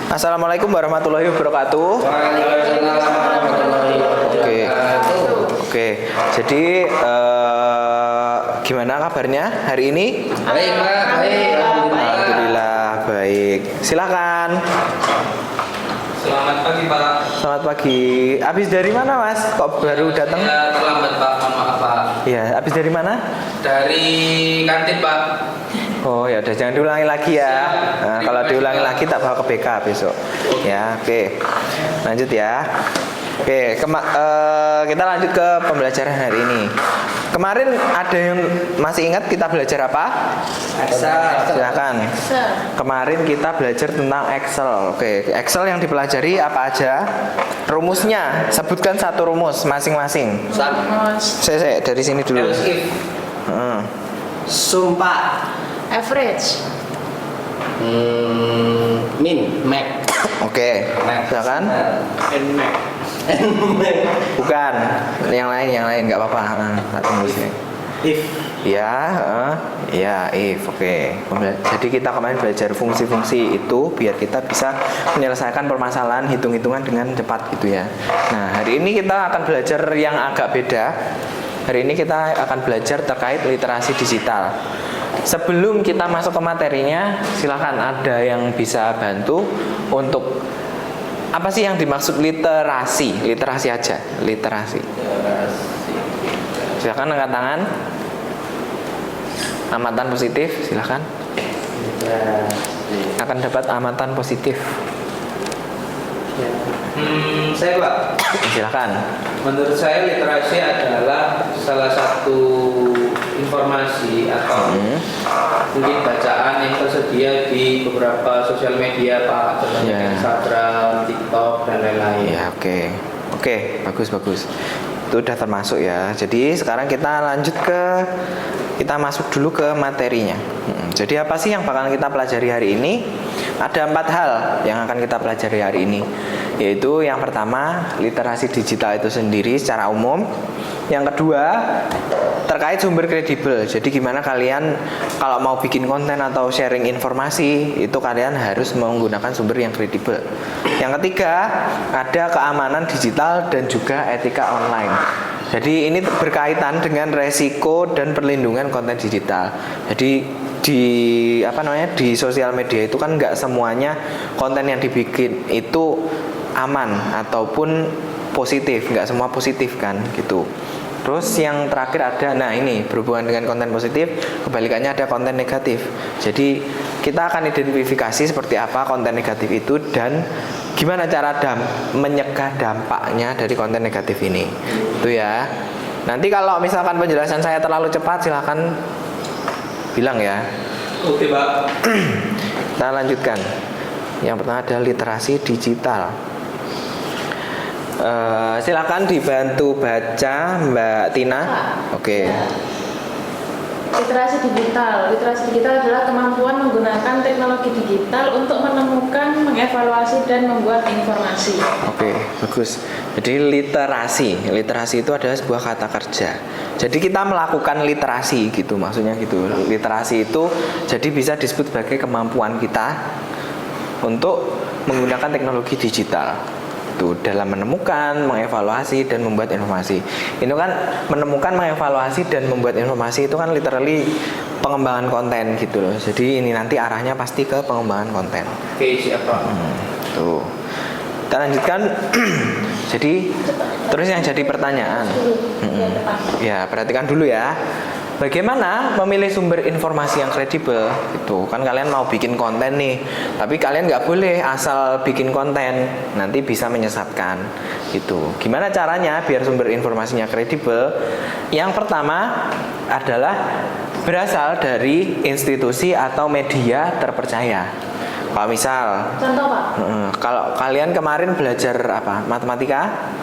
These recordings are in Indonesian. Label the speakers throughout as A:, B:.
A: Assalamualaikum warahmatullahi wabarakatuh.
B: Waalaikumsalam warahmatullahi wabarakatuh.
A: Oke. Jadi gimana kabarnya hari ini?
B: Baik, Pak. Baik.
A: Alhamdulillah baik. Silakan.
B: Selamat pagi, Pak.
A: Selamat pagi. Habis dari mana, Mas? Kok baru datang?
B: Ya, terlambat, Pak. Mohon maaf, Pak.
A: Iya, habis dari mana?
B: Dari kantin, Pak.
A: Oh ya udah, jangan diulangi lagi ya. Nah, kalau diulangi lagi tak bawa ke BK besok. Ya, oke. Lanjut ya. Oke, kita lanjut ke pembelajaran hari ini. Kemarin ada yang masih ingat kita belajar apa?
B: Excel.
A: Silakan. Kemarin kita belajar tentang Excel. Oke, Excel yang dipelajari apa aja? Rumusnya, sebutkan satu rumus masing-masing. Saya dari sini dulu.
B: Else if.
C: Sumpah.
D: Average.
C: Min. Mac.
A: Oke, silakan.
C: Mac.
A: Bukan, yang lain nggak apa-apa. Tak tunggu sini.
C: If.
A: Ya, if. Oke. Jadi kita kemarin belajar fungsi-fungsi itu biar kita bisa menyelesaikan permasalahan hitung-hitungan dengan cepat gitu ya. Nah, hari ini kita akan belajar yang agak beda. Hari ini kita akan belajar terkait literasi digital. Sebelum kita masuk ke materinya, silakan ada yang bisa bantu untuk apa sih yang dimaksud literasi? Literasi aja, literasi. Silakan angkat tangan. Amatan positif, silakan. Akan dapat amatan positif.
B: Saya, Pak.
A: Silakan.
B: Menurut saya literasi adalah salah satu informasi atau mungkin bacaan yang tersedia di beberapa sosial media, Pak, contohnya Instagram, TikTok dan lain-lain.
A: Ya, oke, bagus. Itu udah termasuk ya. Jadi sekarang kita masuk dulu ke materinya. Jadi apa sih yang bakal kita pelajari hari ini? Ada 4 hal yang akan kita pelajari hari ini, yaitu yang pertama literasi digital itu sendiri secara umum. Yang kedua terkait sumber kredibel. Jadi gimana kalian kalau mau bikin konten atau sharing informasi itu kalian harus menggunakan sumber yang kredibel. Yang ketiga ada keamanan digital dan juga etika online. Jadi ini berkaitan dengan resiko dan perlindungan konten digital. Jadi di sosial media itu kan nggak semuanya konten yang dibikin itu aman ataupun positif, nggak semua positif kan gitu. Terus yang terakhir ada, ini berhubungan dengan konten positif, kebalikannya ada konten negatif. Jadi kita akan identifikasi seperti apa konten negatif itu dan gimana cara menyegah dampaknya dari konten negatif ini. Itu ya. Nanti kalau misalkan penjelasan saya terlalu cepat silahkan bilang ya.
B: Oke, Pak.
A: Kita lanjutkan. Yang pertama adalah literasi digital. Silakan dibantu baca Mbak Tina. Oke.
D: Literasi digital adalah kemampuan menggunakan teknologi digital untuk menemukan, mengevaluasi dan membuat informasi.
A: Oke, bagus. Jadi literasi itu adalah sebuah kata kerja. Jadi kita melakukan literasi gitu, maksudnya gitu. Literasi itu jadi bisa disebut sebagai kemampuan kita untuk menggunakan teknologi digital. Itu dalam menemukan, mengevaluasi dan membuat informasi. Ini kan menemukan, mengevaluasi dan membuat informasi itu kan literally pengembangan konten gitu loh. Jadi ini nanti arahnya pasti ke pengembangan konten.
B: Oke, siapa?
A: Tuh. Kita lanjutkan. Jadi terus yang jadi pertanyaan. Ya, perhatikan dulu ya. Bagaimana memilih sumber informasi yang kredibel? Itu kan kalian mau bikin konten nih, tapi kalian nggak boleh asal bikin konten, nanti bisa menyesatkan. Gitu. Gimana caranya biar sumber informasinya kredibel? Yang pertama adalah berasal dari institusi atau media terpercaya. Kalau misal,
D: Contoh, Pak.
A: kalau kalian kemarin belajar apa? Matematika?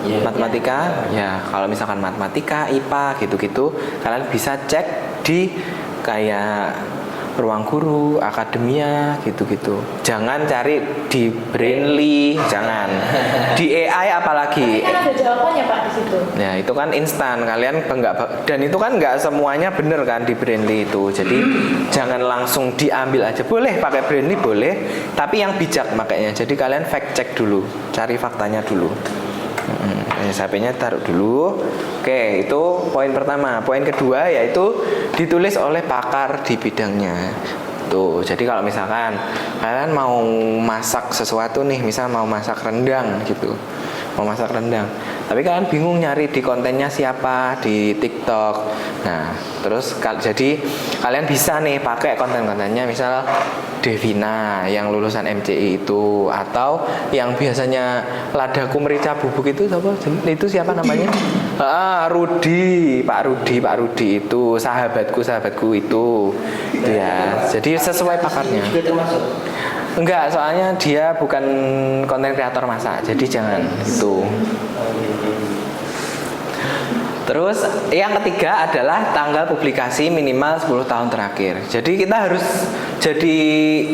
A: Matematika, ya kalau misalkan matematika, IPA gitu-gitu, kalian bisa cek di kayak Ruang Guru, Akademia, gitu-gitu. Jangan cari di Brainly, jangan. Di AI apalagi.
D: Kan ada jawabannya Pak di situ.
A: Ya itu kan instan, kalian dan itu kan nggak semuanya bener kan di Brainly itu. Jadi jangan langsung diambil aja. Boleh pakai Brainly boleh, tapi yang bijak makanya. Jadi kalian fact check dulu, cari faktanya dulu. HP-nya taruh dulu. Oke, itu poin pertama. Poin kedua yaitu ditulis oleh pakar di bidangnya. Tuh, jadi kalau misalkan kalian mau masak sesuatu nih, misal mau masak rendang gitu. Mau masak rendang. Tapi kalian bingung nyari di kontennya siapa di TikTok. Nah, terus jadi kalian bisa nih pakai konten-kontennya misal Devina yang lulusan MCI itu, atau yang biasanya ladaku merica bubuk itu siapa? Itu siapa namanya? Rudi, Pak Rudi itu sahabatku itu ya. Jadi sesuai pakarnya.
C: Juga termasuk.
A: Enggak, soalnya dia bukan konten kreator masak, jadi jangan itu. Terus yang ketiga adalah tanggal publikasi minimal 10 tahun terakhir. Jadi kita harus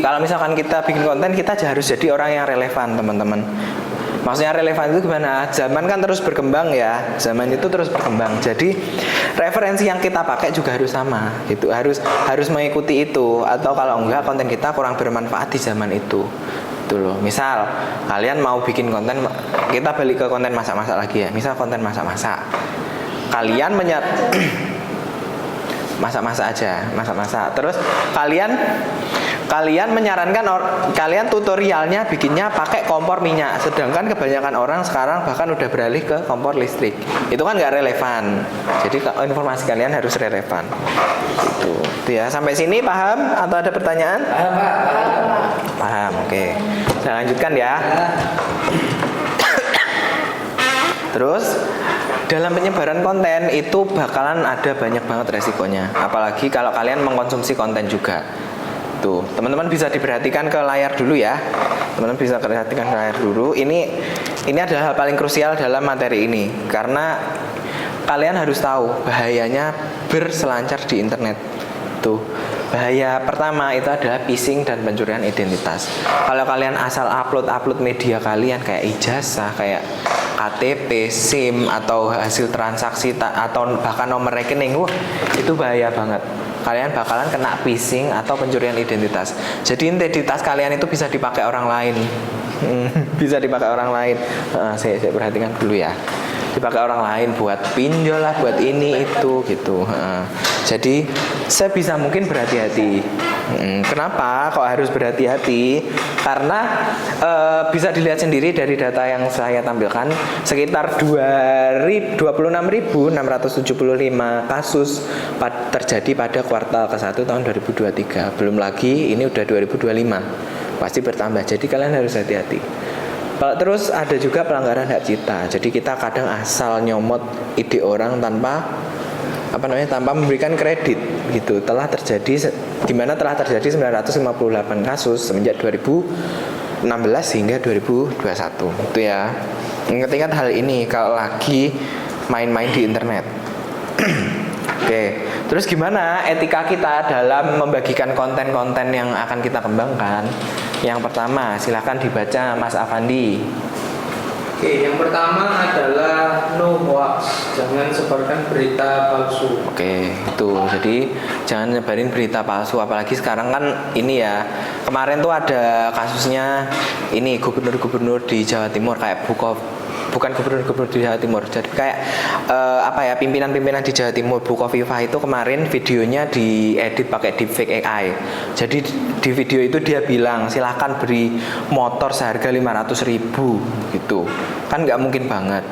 A: kalau misalkan kita bikin konten, kita harus jadi orang yang relevan, teman-teman. Maksudnya relevan itu gimana? Zaman kan terus berkembang ya. Zaman itu terus berkembang. Jadi referensi yang kita pakai juga harus sama gitu. Harus mengikuti itu, atau kalau enggak konten kita kurang bermanfaat di zaman itu. Itu loh. Misal kalian mau bikin konten, kita balik ke konten masak-masak lagi ya. Misal konten masak-masak. Kalian masak-masak aja, masak-masak. Terus kalian menyarankan kalian tutorialnya bikinnya pakai kompor minyak, sedangkan kebanyakan orang sekarang bahkan udah beralih ke kompor listrik. Itu kan nggak relevan. Jadi informasi kalian harus relevan. Itu ya. Sampai sini paham atau ada pertanyaan?
C: Paham, Pak.
A: Paham. Oke. Saya lanjutkan ya. Terus dalam penyebaran konten itu bakalan ada banyak banget resikonya. Apalagi kalau kalian mengkonsumsi konten juga. Tuh, teman-teman bisa diperhatikan ke layar dulu ya. Teman-teman bisa perhatikan ke layar dulu. Ini adalah hal paling krusial dalam materi ini, karena kalian harus tahu bahayanya berselancar di internet. Tuh, bahaya pertama itu adalah phishing dan pencurian identitas. Kalau kalian asal upload media kalian kayak ijazah, kayak KTP, SIM, atau hasil transaksi atau bahkan nomor rekening, itu bahaya banget. Kalian bakalan kena phishing atau pencurian identitas. Jadi identitas kalian itu bisa dipakai orang lain. Bisa dipakai orang lain. Saya perhatikan dulu ya. Dipakai orang lain buat pinjol lah, buat ini itu gitu. Jadi sebisa mungkin berhati-hati. Kenapa kok harus berhati-hati? Karena bisa dilihat sendiri dari data yang saya tampilkan, sekitar 26.675 kasus terjadi pada kuartal ke-1 tahun 2023. Belum lagi ini udah 2025, pasti bertambah. Jadi kalian harus hati-hati. Terus ada juga pelanggaran hak cipta. Jadi kita kadang asal nyomot ide orang tanpa memberikan kredit gitu. Telah terjadi 958 kasus semenjak 2016 hingga 2021. Itu ya. Ingat-ingat hal ini kalau lagi main-main di internet. Oke. Terus gimana etika kita dalam membagikan konten-konten yang akan kita kembangkan? Yang pertama, silahkan dibaca Mas Afandi.
B: Oke, yang pertama adalah no hoax, jangan sebarkan berita palsu.
A: Oke, itu. Jadi jangan nyebarin berita palsu, apalagi sekarang kan ini ya. Kemarin tuh ada kasusnya ini gubernur-gubernur di Jawa Timur kayak bukan gubernur-gubernur di Jawa Timur. Jadi kayak pimpinan-pimpinan di Jawa Timur, Bukoviva itu kemarin videonya diedit pakai deepfake AI. Jadi di video itu dia bilang silahkan beri motor seharga 500.000 gitu. Kan nggak mungkin banget.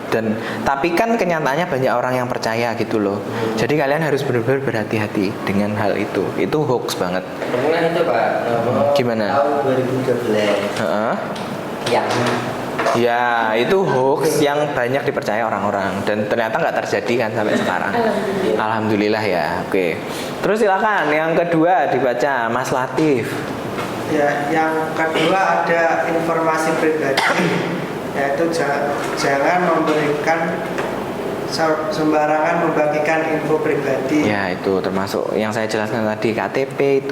A: Tapi kan kenyataannya banyak orang yang percaya gitu loh. Jadi kalian harus benar-benar berhati-hati dengan hal itu. Itu hoax banget.
C: Pernah itu Pak.
A: Gimana?
C: Tahun 2013. Yang
A: ya itu hoax yang banyak dipercaya orang-orang dan ternyata nggak terjadi kan sampai sekarang. Alhamdulillah ya. Oke. Terus silakan yang kedua dibaca Mas Latif.
E: Ya, yang kedua ada informasi pribadi, yaitu jangan memberikan sembarangan membagikan info pribadi.
A: Ya, itu termasuk yang saya jelaskan tadi, KTP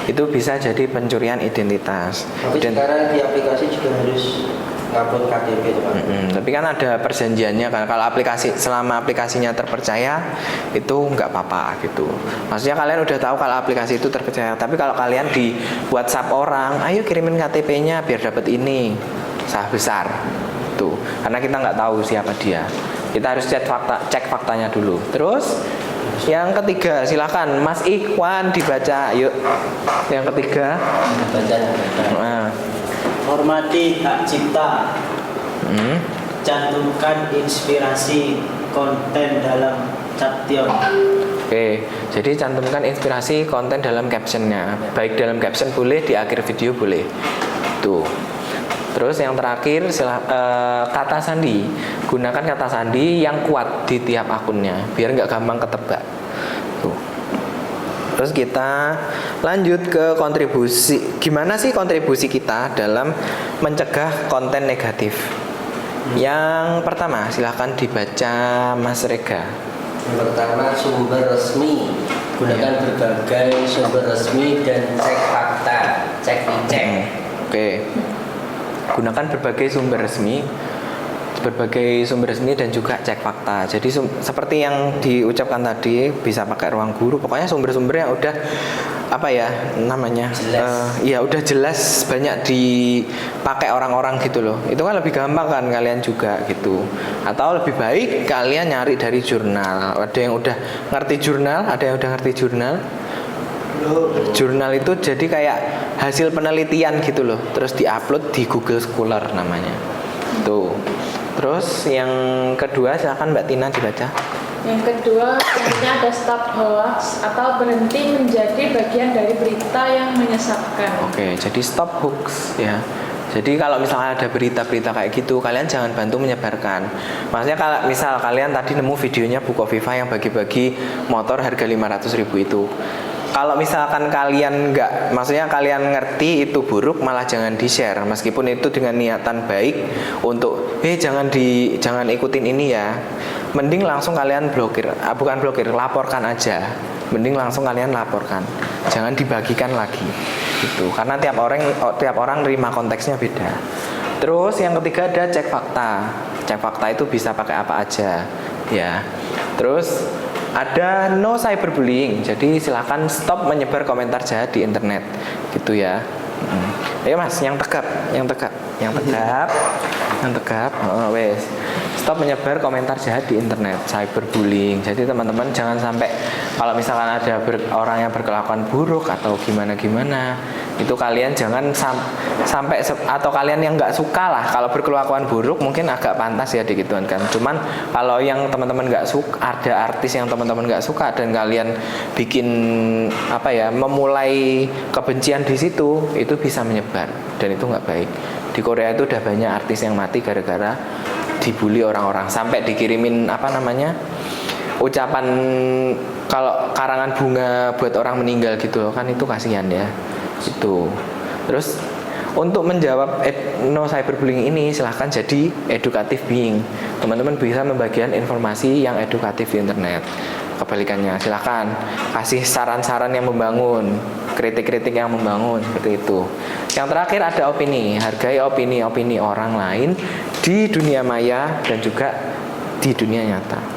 A: itu bisa jadi pencurian identitas.
C: Tapi sekarang di aplikasi juga harus ngupload KTP itu Pak.
A: Tapi kan ada perjanjiannya kan, kalau selama aplikasinya terpercaya itu nggak apa-apa gitu. Maksudnya kalian udah tahu kalau aplikasi itu terpercaya. Tapi kalau kalian di WhatsApp orang, ayo kirimin KTP-nya biar dapat ini, salah besar tuh. Karena kita nggak tahu siapa dia. Kita harus cek faktanya dulu. Terus yang ketiga, silakan Mas Ikhwan dibaca. Yuk. Yang ketiga. Nah.
F: Hormati hak cipta. Cantumkan inspirasi konten dalam caption.
A: Oke, jadi cantumkan inspirasi konten dalam captionnya. Baik dalam caption boleh, di akhir video boleh. Tuh. Terus yang terakhir kata sandi. Gunakan kata sandi yang kuat di tiap akunnya, biar nggak gampang ketebak. Tuh. Terus kita lanjut ke kontribusi. Gimana sih kontribusi kita dalam mencegah konten negatif? Yang pertama, silahkan dibaca Mas Rega.
C: Yang pertama, sumber resmi. Gunakan berbagai sumber resmi dan cek fakta, cek dicek.
A: Oke. Gunakan berbagai sumber resmi dan juga cek fakta. Jadi seperti yang diucapkan tadi, bisa pakai ruang guru. Pokoknya sumber-sumbernya udah apa ya namanya? Udah jelas, banyak dipakai orang-orang gitu loh. Itu kan lebih gampang kan kalian juga gitu. Atau lebih baik kalian nyari dari jurnal. Ada yang udah ngerti jurnal, ada yang udah ngerti jurnal. Jurnal itu jadi kayak hasil penelitian gitu loh, terus diupload di Google Scholar namanya. Tuh. Terus yang kedua silakan Mbak Tina dibaca.
D: Yang kedua, intinya ada stop hoax atau berhenti menjadi bagian dari berita yang menyesatkan.
A: Oke, jadi stop hoax ya. Jadi kalau misalnya ada berita-berita kayak gitu, kalian jangan bantu menyebarkan. Maksudnya kalau misal kalian tadi nemu videonya Bukoviva yang bagi-bagi motor harga 500.000 itu. Kalau misalkan kalian maksudnya kalian ngerti itu buruk, malah jangan di-share meskipun itu dengan niatan baik untuk jangan ikutin ini ya. Mending langsung kalian laporkan aja. Mending langsung kalian laporkan. Jangan dibagikan lagi. Gitu. Karena tiap orang nerima konteksnya beda. Terus yang ketiga ada cek fakta. Cek fakta itu bisa pakai apa aja, ya. Terus ada no cyberbullying, jadi silakan stop menyebar komentar jahat di internet, gitu ya. Ayo Mas, yang tegap. Wes. Stop menyebar komentar jahat di internet, cyberbullying. Jadi teman-teman jangan sampai kalau misalkan ada orang yang berkelakuan buruk atau gimana, itu kalian jangan sampai atau kalian yang nggak suka lah kalau berkelakuan buruk mungkin agak pantas ya digituan kan. Cuman kalau yang teman-teman nggak suka, ada artis yang teman-teman nggak suka dan kalian bikin memulai kebencian di situ, itu bisa menyebar dan itu nggak baik. Di Korea itu udah banyak artis yang mati gara-gara dibully orang-orang, sampai dikirimin ucapan kalau karangan bunga buat orang meninggal gitu loh, kan itu kasihan ya. Itu. Terus untuk menjawab no cyberbullying ini silahkan jadi educative being. Teman-teman bisa membagikan informasi yang edukatif di internet. Kebalikannya silahkan kasih saran-saran yang membangun, kritik-kritik yang membangun, seperti itu. Yang terakhir ada opini. Hargai opini-opini orang lain di dunia maya dan juga di dunia nyata.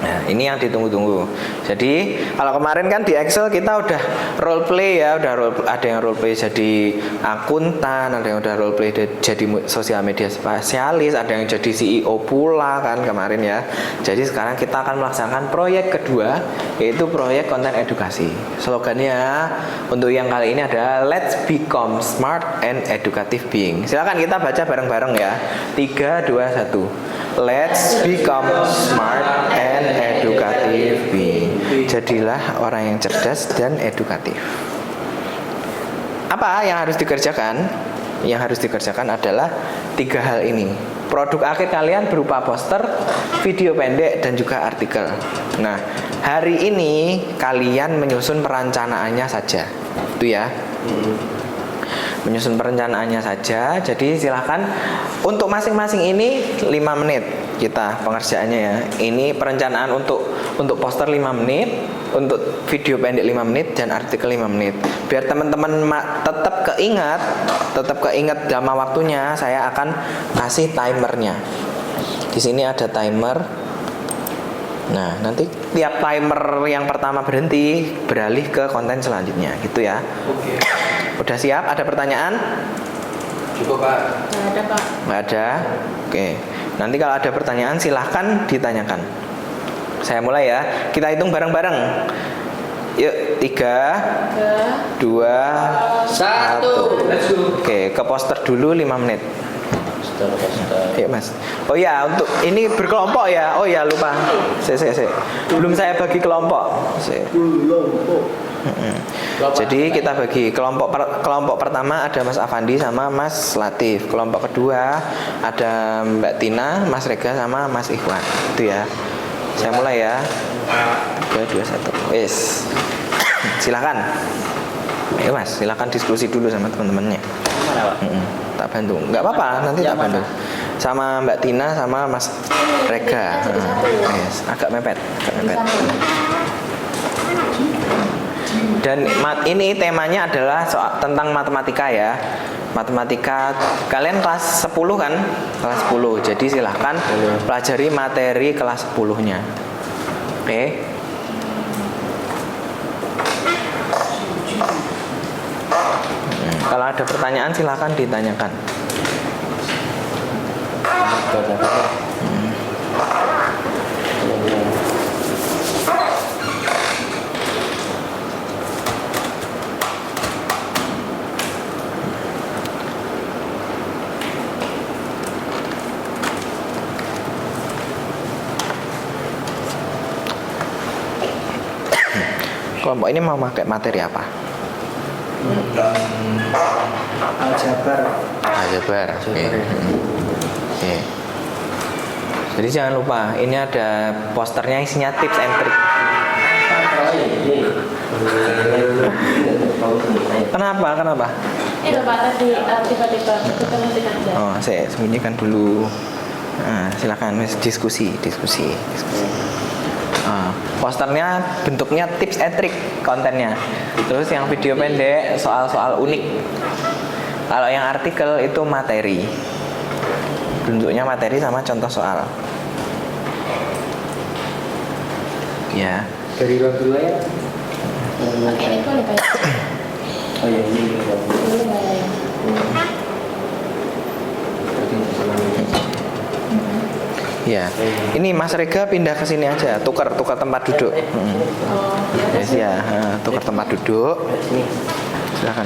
A: Nah, ini yang ditunggu-tunggu. Jadi kalau kemarin kan di Excel kita udah role play ya, ada yang role play jadi akuntan, ada yang udah role play jadi sosial media spesialis, ada yang jadi CEO pula kan kemarin ya. Jadi sekarang kita akan melaksanakan proyek kedua, yaitu proyek konten edukasi. Slogannya untuk yang kali ini adalah Let's Become Smart and Educative Being. Silakan kita baca bareng-bareng ya. 3, 2, 1. Let's become smart and educative being. Jadilah orang yang cerdas dan edukatif. Apa yang harus dikerjakan? Yang harus dikerjakan adalah 3 hal ini. Produk akhir kalian berupa poster, video pendek, dan juga artikel. Nah, hari ini kalian menyusun perencanaannya saja. Itu ya. menyusun perencanaannya saja. Jadi silahkan untuk masing-masing ini 5 menit kita pengerjaannya ya. Ini perencanaan untuk poster 5 menit, untuk video pendek 5 menit dan artikel 5 menit. Biar teman-teman tetap keingat drama waktunya, saya akan kasih timernya. Di sini ada timer. Nah, nanti tiap timer yang pertama berhenti, beralih ke konten selanjutnya, gitu ya.
B: Oke.
A: Udah siap? Ada pertanyaan?
B: Cukup Pak.
D: Nggak ada Pak.
A: Nggak ada? Oke. Nanti kalau ada pertanyaan silahkan ditanyakan. Saya mulai ya. Kita hitung bareng-bareng. Yuk, 3, 2, 1.
B: Let's go.
A: Oke, ke poster dulu 5 menit. Yuk Mas. Oh ya, untuk ini berkelompok ya. Oh ya, lupa. Belum saya bagi kelompok. Jadi kita bagi kelompok pertama ada Mas Afandi sama Mas Latif. Kelompok kedua ada Mbak Tina, Mas Rega sama Mas Ikhwan. Itu ya. Saya mulai ya. 3, 2, 1. Wes. Silakan. Ayo Mas, silakan diskusi dulu sama teman-temannya. Tak bantu. Enggak apa-apa, nanti tak bantu. Sama Mbak Tina sama Mas Rega. Yes, agak mepet. Dan ini temanya adalah tentang matematika ya. Matematika kalian kelas 10 kan? Kelas 10. Jadi silahkan pelajari materi kelas 10-nya. Oke. Kalau ada pertanyaan silahkan ditanyakan. Kelompok ini mau pakai materi apa? Aljabar. Oke. Jadi jangan lupa, ini ada posternya isinya tips and trick. Kenapa?
D: Ini Bapak tadi tiba-tiba kita mesti kerja.
A: Oh, saya sembunyikan dulu. Nah, silakan diskusi. Posternya bentuknya tips and trick kontennya. Terus yang video pendek soal-soal unik. Kalau yang artikel itu materi. Bentuknya materi sama contoh soal. Ya.
C: Dari ruang dua ya.
D: Oke, ini boleh Pak.
C: Oh ya ini.
D: Boleh Pak ya.
A: Ya. Ini Mas Rega pindah ke sini aja, tukar tempat duduk.
D: Oh, ya.
A: Yes, ya, tukar tempat duduk. Silakan.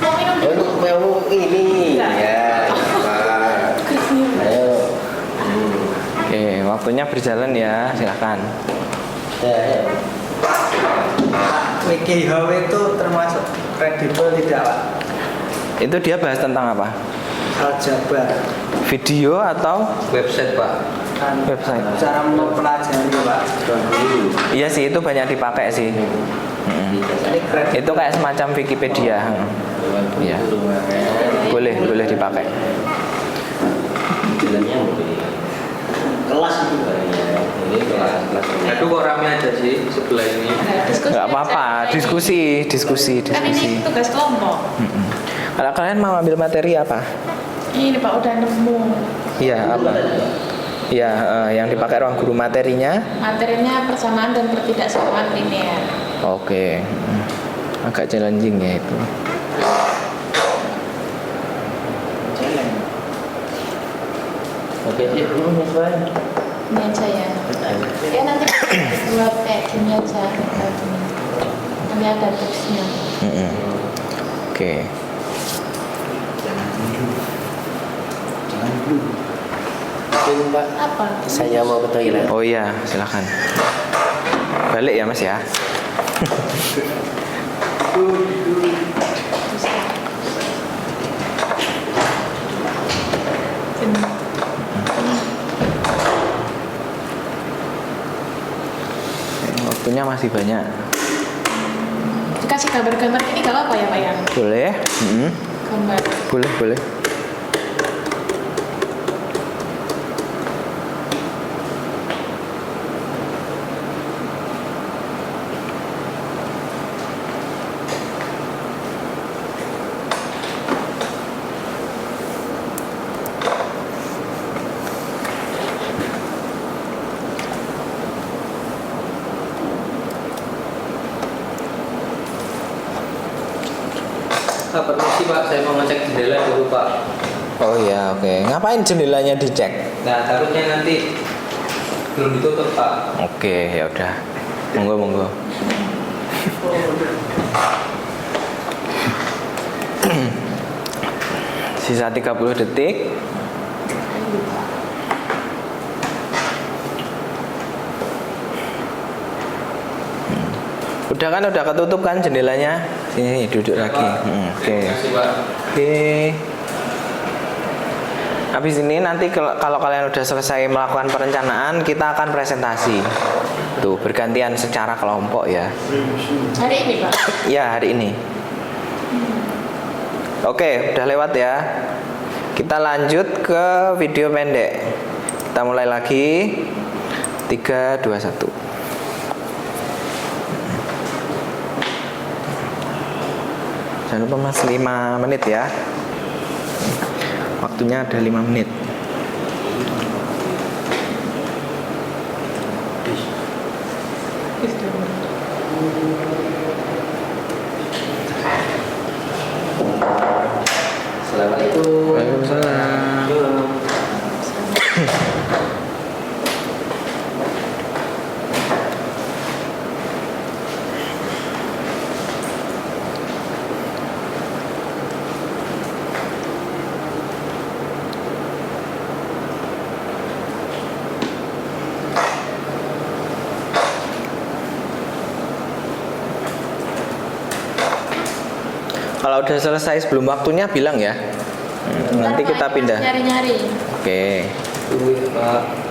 D: Mau minum dulu?
C: Mau ini ya. Ayo.
A: Oke, waktunya berjalan ya, silakan.
C: Ya.
E: WikiHow itu termasuk kredibel tidak Pak?
A: Itu dia bahas tentang apa?
E: Aljabar.
A: Video atau
B: Website Pak.
A: website?
E: Cara mempelajari Pak.
A: Iya sih, itu banyak dipakai sih.
E: Ini kredibel.
A: Itu kayak semacam Wikipedia. Iya. Boleh dipakai.
C: Kelas itu ini kelas.
B: Aduh kok rame aja sih sebelah ini.
A: Nggak apa-apa, diskusi.
D: Kan ini tugas kelompok.
A: Kalau kalian mau ambil materi apa?
D: Ini Pak udah nemu.
A: Iya, apa? Iya, yang dipakai ruang guru materinya.
D: Materinya persamaan dan ketidaksamaan linear.
A: Oke. Agak challenging ya itu.
C: Oke, sesuai.
D: Ini aja ya. Ya nanti buat kayak gini aja. Nanti ada tipsnya.
A: Oke.
C: Pak,
D: Apa?
C: saya mau ke toilet.
A: Oh iya, silakan. Balik ya Mas ya. Waktunya masih banyak.
D: dikasih gambar-gambar ini gak apa-apa ya Pak ya?
A: Boleh.
D: Gambar.
A: Boleh, boleh.
B: Permisi Pak, saya mau ngecek jendela dulu Pak.
A: Oh iya, oke. Ngapain jendelanya dicek?
B: Nah, takutnya nanti belum ditutup Pak.
A: Oke, ya udah. Monggo, monggo. Sisa 30 detik. Udah kan, udah ketutup kan jendelanya? Sini duduk lagi. Oke.
B: Terima kasih Pak.
A: Oke. Habis ini nanti kalau kalian udah selesai melakukan perencanaan, kita akan presentasi. Tuh, bergantian secara kelompok ya.
D: Hari ini Pak?
A: Ya, hari ini. Oke, udah lewat ya. Kita lanjut ke video pendek. Kita mulai lagi. 3, 2, 1. Jangan lupa mas 5 menit ya. Waktunya ada 5 menit.
B: Assalamualaikum.
A: Waalaikumsalam. Kalau udah selesai sebelum waktunya bilang ya. Nanti kita pindah.
D: Nyari-nyari.
A: Oke.
B: Tunggu ya Pak.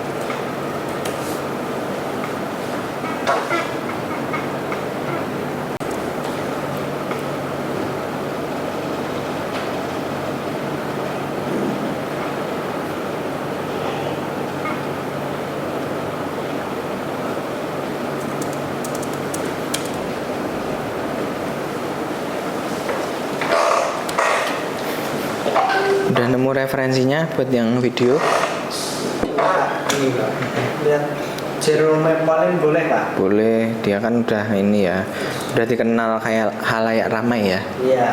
A: Udah nemu referensinya buat yang video?
E: Ini Pak. Lihat Jerome Pauline boleh Pak?
A: Boleh, dia kan udah ini ya. Udah dikenal kayak halayak ramai ya.
E: Iya.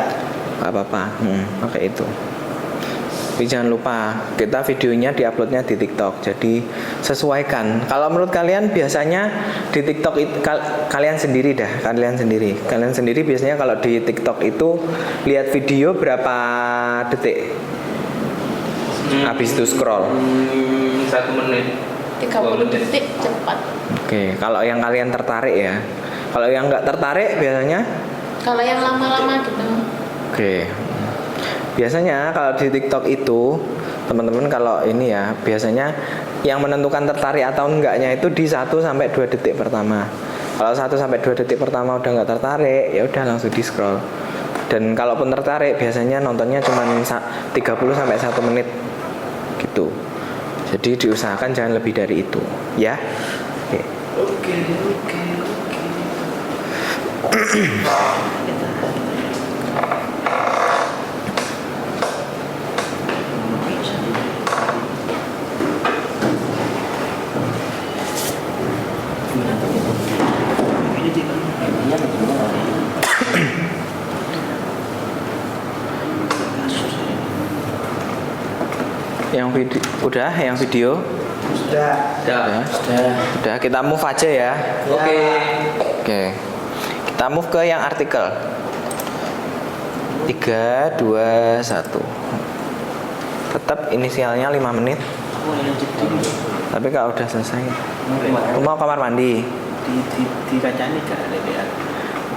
A: Gak apa-apa, pakai itu. Tapi jangan lupa, kita videonya diuploadnya di TikTok. Jadi sesuaikan. Kalau menurut kalian biasanya di TikTok kalian sendiri dah, kalian sendiri biasanya kalau di TikTok itu lihat video berapa detik? Habis itu scroll.
B: 1 menit.
D: 30 detik cepat.
A: Oke, kalau yang kalian tertarik ya. Kalau yang nggak tertarik biasanya?
D: Kalau yang lama-lama gitu.
A: Oke. Biasanya kalau di TikTok itu teman-teman kalau ini ya biasanya yang menentukan tertarik atau enggaknya itu di 1 sampai 2 detik pertama. Kalau 1 sampai 2 detik pertama udah nggak tertarik, ya udah langsung di scroll. Dan kalaupun tertarik biasanya nontonnya cuma 30 sampai 1 menit gitu. Jadi diusahakan jangan lebih dari itu, ya. Oke. Yang video udah, yang video
E: Sudah.
A: udah kita move aja ya. Oke. Kita move ke yang artikel. 3, 2, 1. Tetap inisialnya 5 menit. Tapi kalau udah selesai, mau kamar mandi?
F: Di kacanya gak ada ya?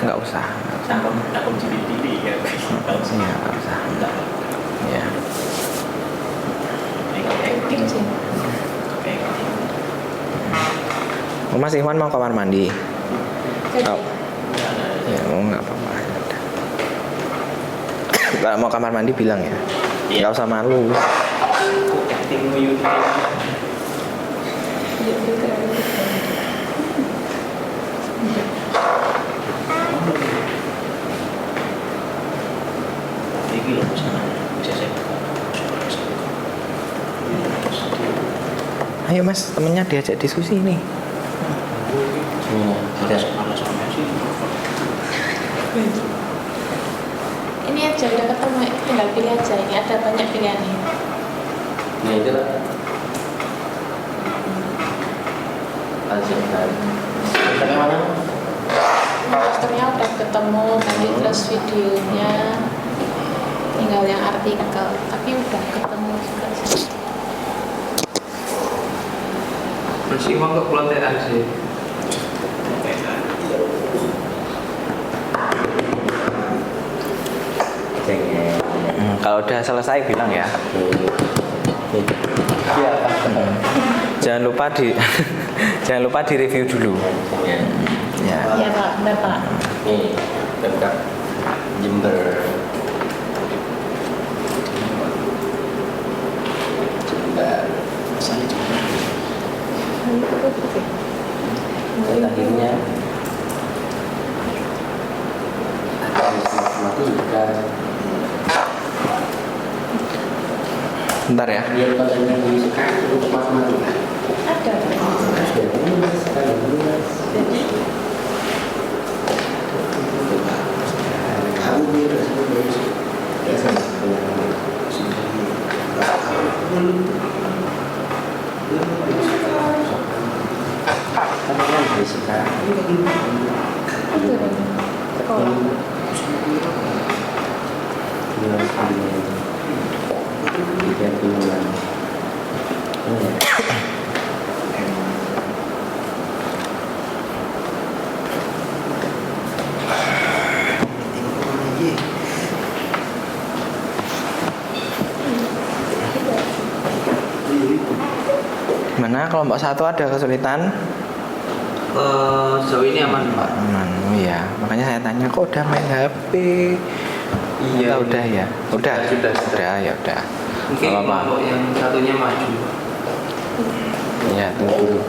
A: Nggak usah.
F: Aku pilih ya.
A: Nggak usah. Ya.
D: Penting sih.
A: Mas Iwan mau kamar mandi?
D: Jadi,
A: Oh. Ya, mau nggak apa-apa. Kalau mau kamar mandi bilang ya. Nggak usah malu.
F: Ini loh bisa saya buka.
A: Ayo mas, temennya diajak diskusi nih.
D: Ini aja udah ketemu, tinggal pilih aja. Ini ada banyak pilihan nih.
C: Nah itu lah. Sampai mana?
D: Posternya udah ketemu, nanti terus videonya tinggal yang artikel, tapi udah ketemu juga sih.
B: Masih mau ke pelontean sih.
A: Kalau udah selesai bilang ya.
C: Iya.
A: Jangan lupa jangan lupa di review dulu. Ya.
D: Iya Pak, benar Pak.
C: Nih, dekat Jember. Dan akhirnya ada matematika.
A: Bentar ya.
C: Biar kalian yang suka untuk matematika.
D: Ada Pak.
A: Mana kelompok 1 ada kesulitan?
B: Sejauh ini aman Pak.
A: Oh iya, makanya saya tanya kok udah main HP?
B: Iya,
A: Udah ya. Udah.
B: Sudah.
A: Ya udah.
B: Mungkin
A: Nggak apa-apa.
B: kelompok yang satunya maju.
A: Ya, tunggu dulu.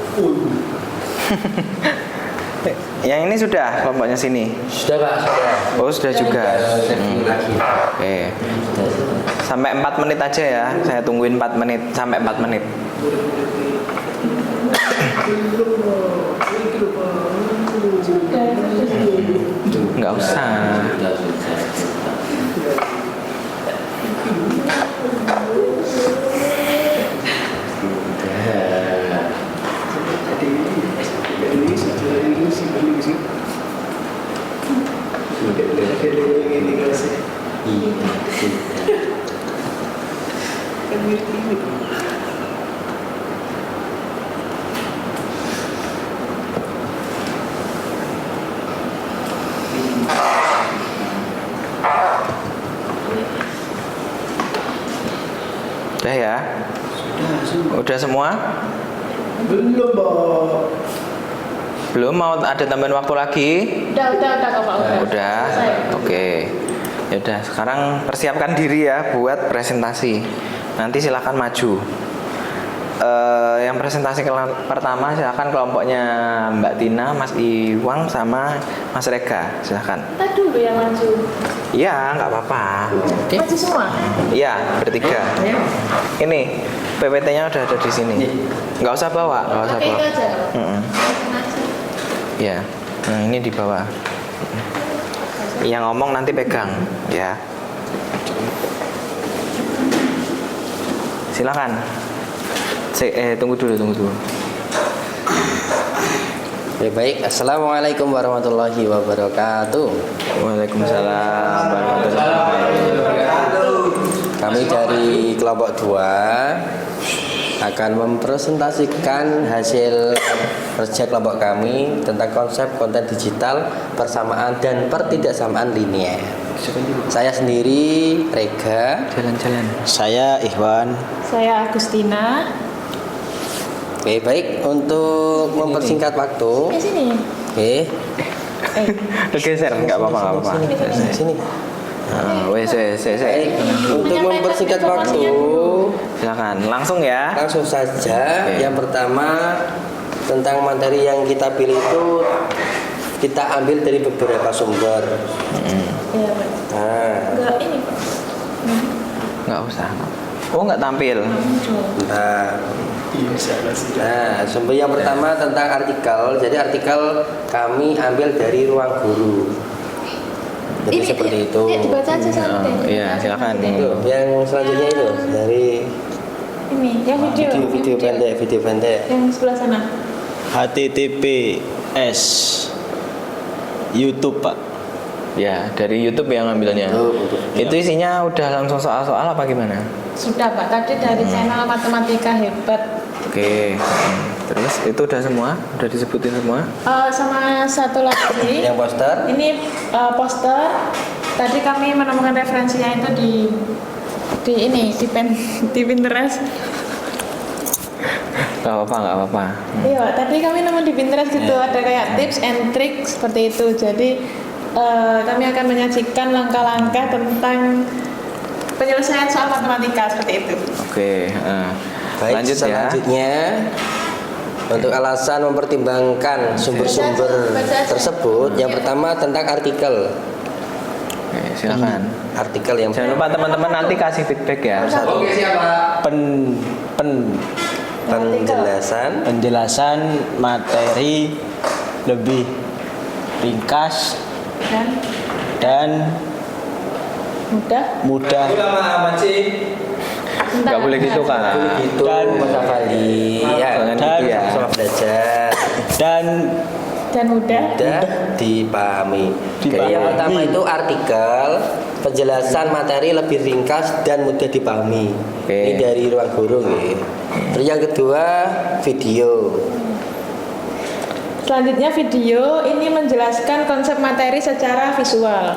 A: Yang ini sudah kelompoknya sini.
C: Sudah Pak, sudah.
A: Oh, sudah juga.
C: Review lagi.
A: Oke. Sampai 4 menit aja ya. Saya tungguin 4 menit sampai 4 menit. Nggak usah. Udah ya? Udah semua?
E: Belum, Pak.
A: Belum mau ada tambahan waktu lagi?
D: Udah kok Pak.
A: Udah.
D: Selesai.
A: Oke. Ya udah, sekarang persiapkan diri ya buat presentasi. Nanti silakan maju. Yang presentasi pertama silakan kelompoknya Mbak Tina, Mas Iwang sama Mas Rega. Silakan.
D: Kita dulu yang maju.
A: Iya, nggak apa-apa.
D: Maju semua.
A: Iya, bertiga. Ini PPT-nya udah ada di sini. Nggak usah bawa, nggak usah
D: Pakai
A: bawa.
D: itu aja.
A: Iya. Nah, ini di bawah. Yang ngomong nanti pegang, ya. Silakan. Tunggu dulu.
C: Baik, assalamualaikum warahmatullahi wabarakatuh.
A: Waalaikumsalam warahmatullahi wabarakatuh.
C: Kami dari kelompok 2 akan mempresentasikan hasil kerja kelompok kami tentang konsep konten digital, persamaan dan pertidaksamaan linear. Saya sendiri Rega.
A: Jalan-jalan.
F: Saya Ikhwan.
D: Saya Agustina.
C: Oke, baik, untuk mempersingkat waktu.
D: Sini.
C: Oke.
A: Geser, nggak apa-apa.
C: Sini.
A: Wes.
C: Baik, untuk mempersingkat waktu,
A: Silakan, langsung ya.
C: langsung saja.
A: Oke.
C: Yang pertama tentang materi yang kita pilih itu kita ambil dari beberapa sumber.
D: Iya, Pak.
C: Nah,
D: Enggak ini, Pak.
A: Nggak usah. Oh, nggak tampil.
C: nah, sumber yang pertama tentang artikel. Jadi artikel kami ambil dari Ruang Guru. Jadi seperti itu.
D: Dibaca aja sama
A: Iya, silakan.
C: Itu, yang selanjutnya itu dari
D: Ini, yang video.
C: video pendek.
D: Yang sebelah sana.
F: HTTPS YouTube Pak.
A: Ya, dari YouTube yang ambilnya. Itu isinya udah langsung soal-soal apa gimana?
D: Sudah, Pak. Tadi dari channel Matematika Hebat.
A: Oke. Terus itu udah semua? Udah disebutin semua?
D: Sama satu lagi.
C: Yang poster.
D: Ini poster. Tadi kami menemukan referensinya itu di Pinterest.
A: Gak apa-apa.
D: Iya, tadi kami nemu di Pinterest gitu ada kayak tips and tricks seperti itu. Jadi kami akan menyajikan langkah-langkah tentang penyelesaian soal matematika seperti itu.
A: Oke.
C: Baik,
A: Lanjut ya.
C: selanjutnya untuk alasan mempertimbangkan sumber-sumber
D: Baca aja.
C: tersebut, yang pertama tentang artikel.
A: Oke, silakan.
C: Artikel yang
A: Jangan lupa teman-teman nanti kasih feedback ya.
B: Oke, siapa?
C: penjelasan
F: materi lebih ringkas dan mudah
B: Lama amat sih.
A: Nggak boleh gitu kan.
C: itu
F: Dan
C: Mas Afandi ya,
A: Jangan
F: dan-
A: gitu ya.
C: sama belajar
F: dan
D: mudah.
C: mudah dipahami. Jadi yang pertama itu artikel, penjelasan materi lebih ringkas dan mudah dipahami.
A: Oke.
C: Ini dari Ruang Guru ya. Terus yang kedua video.
D: Selanjutnya video ini menjelaskan konsep materi secara visual.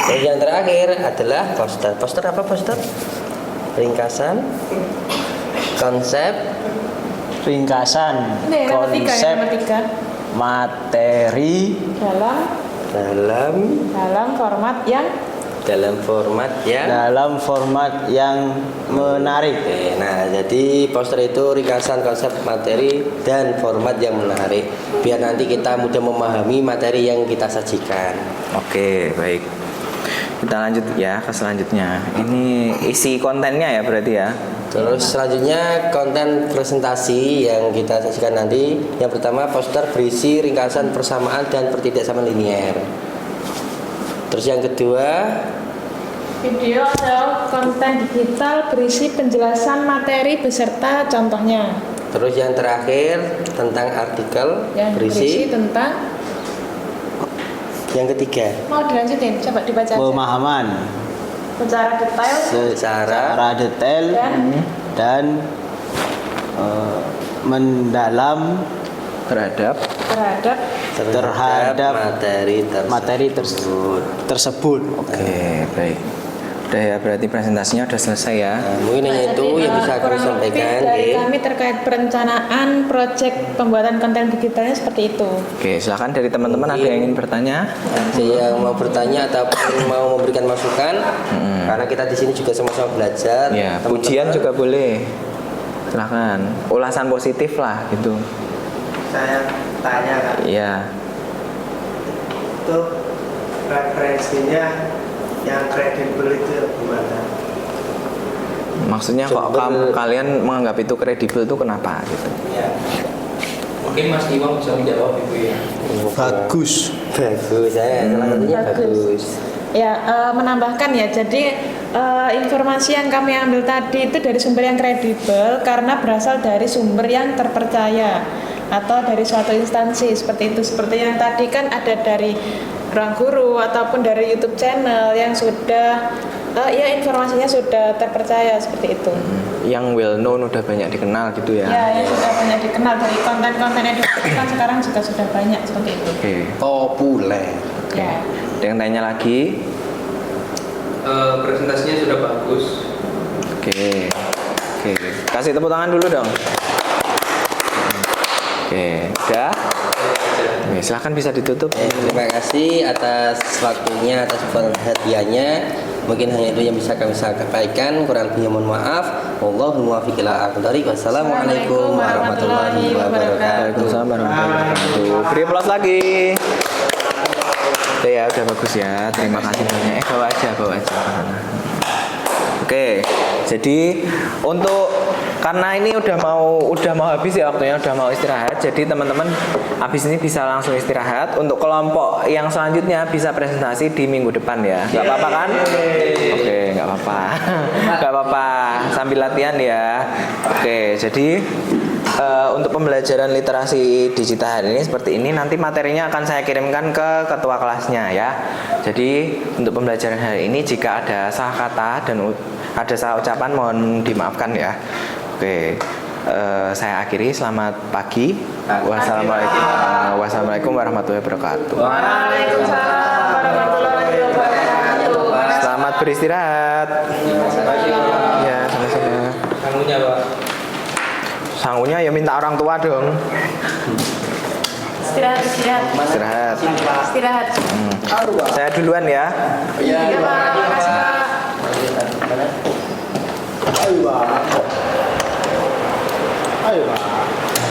C: Dan yang terakhir adalah poster. Poster apa poster? Ringkasan, konsep,
F: ringkasan
D: Ini nomor 3 ya,
F: konsep
D: nomor 3.
F: materi
D: Dalam format yang
C: dalam format yang
F: menarik.
C: Oke, nah jadi poster itu ringkasan konsep materi dan format yang menarik. Biar nanti kita mudah memahami materi yang kita sajikan.
A: Oke, baik. Kita lanjut ya ke selanjutnya. Ini isi kontennya ya berarti ya.
C: Terus selanjutnya konten presentasi yang kita sajikan nanti. Yang pertama poster berisi ringkasan persamaan dan pertidaksamaan linier. Terus yang kedua
D: video atau konten digital berisi penjelasan materi beserta contohnya.
C: Terus yang terakhir tentang artikel
D: Yang berisi
C: berisi.
D: tentang,
C: Yang ketiga
D: mau dilanjutin, coba dibaca aja.
F: Pemahaman
D: Secara detail
F: secara detail dan mendalam
A: Terhadap
F: terhadap
C: materi
F: materi tersebut.
A: Oke, baik. Udah ya, berarti presentasinya udah selesai ya.
C: Nah, mungkin hanya itu yang bisa kami
D: kurang lebih
C: sampaikan.
D: dari
C: Oke.
D: kami terkait perencanaan proyek pembuatan konten digitalnya seperti itu.
A: Oke, silakan dari teman-teman ada yang ingin bertanya.
C: Ada yang mau bertanya ataupun mau memberikan masukan, karena kita di sini juga sama-sama belajar.
A: Ya,
C: Teman-teman-
A: pujian juga boleh. Silakan. Ulasan positif lah gitu.
E: Saya tanya Kak,
A: Iya.
E: itu referensinya yang kredibel itu gimana?
A: Maksudnya kok kalian menganggap itu kredibel itu kenapa gitu?
E: Ya,
B: Mungkin Mas Imam bisa menjawab itu ya.
F: Bagus.
C: Bagus, saya salah satunya bagus.
D: Ya, menambahkan ya, jadi informasi yang kami ambil tadi itu dari sumber yang kredibel karena berasal dari sumber yang terpercaya atau dari suatu instansi seperti itu. Seperti yang tadi kan ada dari Ruang Guru ataupun dari YouTube channel yang sudah ya informasinya sudah terpercaya seperti itu.
A: Yang well known udah banyak dikenal gitu ya.
D: Ya, yang sudah banyak dikenal dari konten-konten edukasi kan sekarang juga sudah banyak seperti itu.
A: Oke.
C: Populer.
D: Ya.
A: Ada yang tanya lagi?
B: Presentasinya sudah bagus.
A: Oke. Oke. Kasih tepuk tangan dulu dong. Oke. Udah? Oke, silahkan bisa ditutup.
C: Terima kasih atas waktunya, atas perhatiannya. Mungkin hanya itu yang bisa kami sampaikan. Kurang lebihnya mohon maaf. Wallahul muwaffiq ila aqwamit thoriq. Wassalamualaikum warahmatullahi wabarakatuh.
A: Waalaikumsalam warahmatullahi wabarakatuh. Beri aplaus lagi. Udah ya, udah bagus ya. Terima kasih banyak. Bawa aja. Oke, jadi karena ini udah mau habis ya waktunya, udah mau istirahat. Jadi teman-teman habis ini bisa langsung istirahat. Untuk kelompok yang selanjutnya bisa presentasi di minggu depan ya. Gak apa-apa kan? Oke, gak apa-apa. Gak apa-apa. Sambil latihan ya. Oke, jadi untuk pembelajaran literasi digital hari ini seperti ini. Nanti materinya akan saya kirimkan ke ketua kelasnya ya. Jadi untuk pembelajaran hari ini jika ada salah kata dan ada salah ucapan mohon dimaafkan ya. Oke, saya akhiri. Selamat pagi. Wassalamualaikum warahmatullahi wabarakatuh.
D: Waalaikumsalam warahmatullahi wabarakatuh.
A: Selamat beristirahat. Ya, sama-sama.
B: Sangunya Pak.
A: Sangunya ya minta orang tua dong.
D: Istirahat.
A: Saya duluan ya.
D: Iya, Pak. Makasih, Pak.
F: Ayo, Pak. Ayo, Pak.